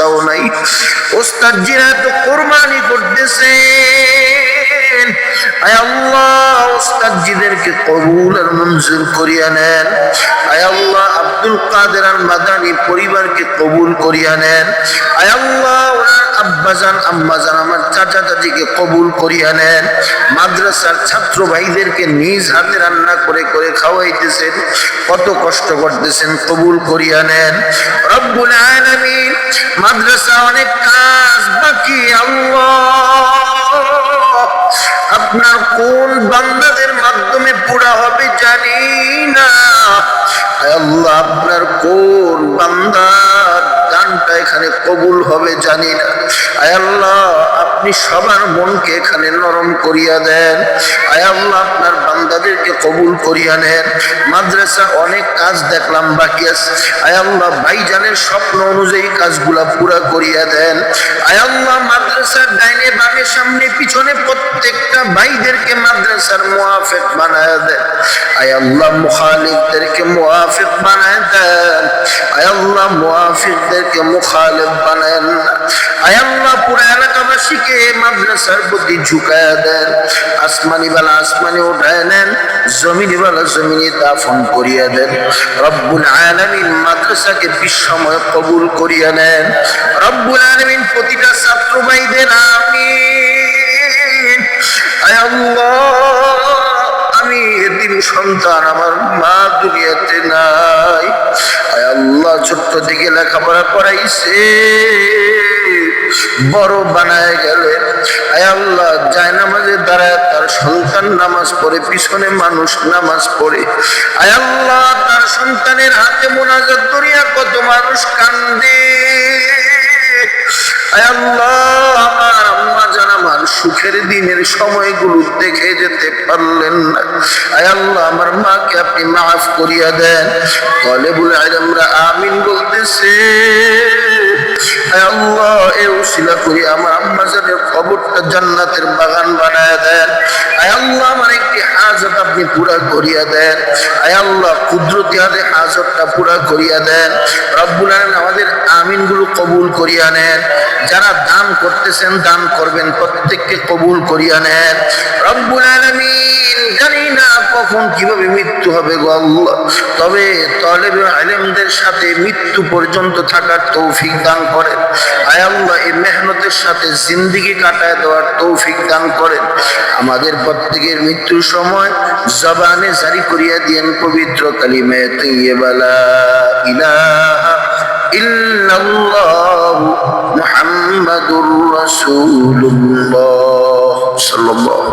পয়সাও নাই, ওস্তাদজিরা তো কোরবানি করতেছেন। আয় আল্লাহ ওস্তাদজিদেরকে কবুল আর মঞ্জুর করিয়া নেন। আয় আল্লাহ আব্দুল কাদের আল মাদানী পরিবারকে কবুল করিয়া নেন। আয় আল্লাহ ওনার আব্বাজান আম্মাজান আমার চাচা চাচিকে কবুল করিয়া নেন। মাদ্রাসার ছাত্র ভাইদেরকে নিজ হাতে রান্না করে করে খাওয়াইতেছেন, কত কষ্ট করতেছেন, কবুল করিয়া নেন রব্বুল আলামিন। মাদ্রাসা অনেক কাজ বাকি, আল্লাহ আপনার কোন বান্দাদের মাধ্যমে পুরা হবে জানি না। আল্লাহ আপনার কোন বান্দার দানটা এখানে কবুল হবে জানি না। আয় আল্লাহ আপনি সবার মনকে এখানে নরম করিয়া দেন। আয় আল্লাহ আপনার বান্দাদেরকে কবুল করিয়া নেন। মাদ্রাসা অনেক কাজ দেখলাম বাকি আছে, আয় আল্লাহ ভাইজানের স্বপ্ন অনুযায়ী কাজগুলা পুরা করিয়া দেন। আয় আল্লাহ মাদ্রাসার ডাইনে বামে সামনে পিছনে প্রত্যেকটা ভাইদেরকে মাদ্রাসার মুআফিক বানায় দেন। আয় আল্লাহ মুখালিফদেরকে মুআফিক বানায় দেন। আয় আল্লাহ মুআফিকদেরকে মুখালিফ বানায় না। আয় আল্লাহ পুরো এলাকাবাসীকে মাদ্রাসার প্রতি ঝুঁকায়া দেন। আসমানি বালা আসমানি উঠায় নেন, জমিনি বালা জমিনি দাফন করিয়া দেন রব্বুল আলামিন। মাদ্রাসাকে বিশ্বময় কবুল করিয়া নেন রব্বুল আলামিন। প্রতিটা ছাত্র ভাইদের আমিন। আয় আল্লাহ আমি এতিম সন্তান, আমার মা দুনিয়াতে নাই। আয় আল্লাহ ছোট্ট থেকে লেখাপড়া করাইছে, বড় বানায় গেলেন। আয় আল্লাহ যায় নামাজে দাঁড়ায় তার সন্তান নামাজ পড়ে, পিছনে মানুষ নামাজ পড়ে। আয় আল্লাহ তার সন্তানের হাতে মোনাজাত করিয়া কত মানুষ কান্দে। আয় আল্লাহ আমার আম্মা জান আমার সুখের দিনের সময়গুলো দেখে যেতে পারলেন না। আয় আল্লাহ আমার মাকে আপনি মাফ করিয়া দেন। তালেবুল ইলমরা আমিন বলতেছে। আয় আল্লাহ এই উসিলা করি আমার আম্মা জানের কবরটা জান্নাতের বাগান বানায় দেন। আয় আল্লাহ আমার একটি হাজত আপনি পুরা করিয়া দেন। আয় আল্লাহ কুদরতি হাতে হাজতটা পুরা করিয়া দেন রব্বুল আলামিন। আমাদের আমিন গুলো কবুল করিয়া নেন। যারা দান করতেছেন দান করবেন, প্রত্যেককে কবুল করিয়া নেন রব্বুল আলামিন। জানি না কখন কিভাবে মৃত্যু হবে গো আল্লাহ, তবে তালেবে ইলমদের সাথে মৃত্যু পর্যন্ত থাকার তৌফিক দান করেন। আয় আল্লাহ এই মেহনতের সাথে জিন্দেগি কাটায় দেওয়ার তৌফিক দান করেন। আমাদের প্রত্যেকের মৃত্যুর সময় জবানে জারি করিয়া দিয়েন পবিত্র কালিমে তাইয়্যিবা লা ইলাহা ইল্লাল্লাহু মুহাম্মাদুর রাসূলুল্লাহ সাল্লাল্লাহু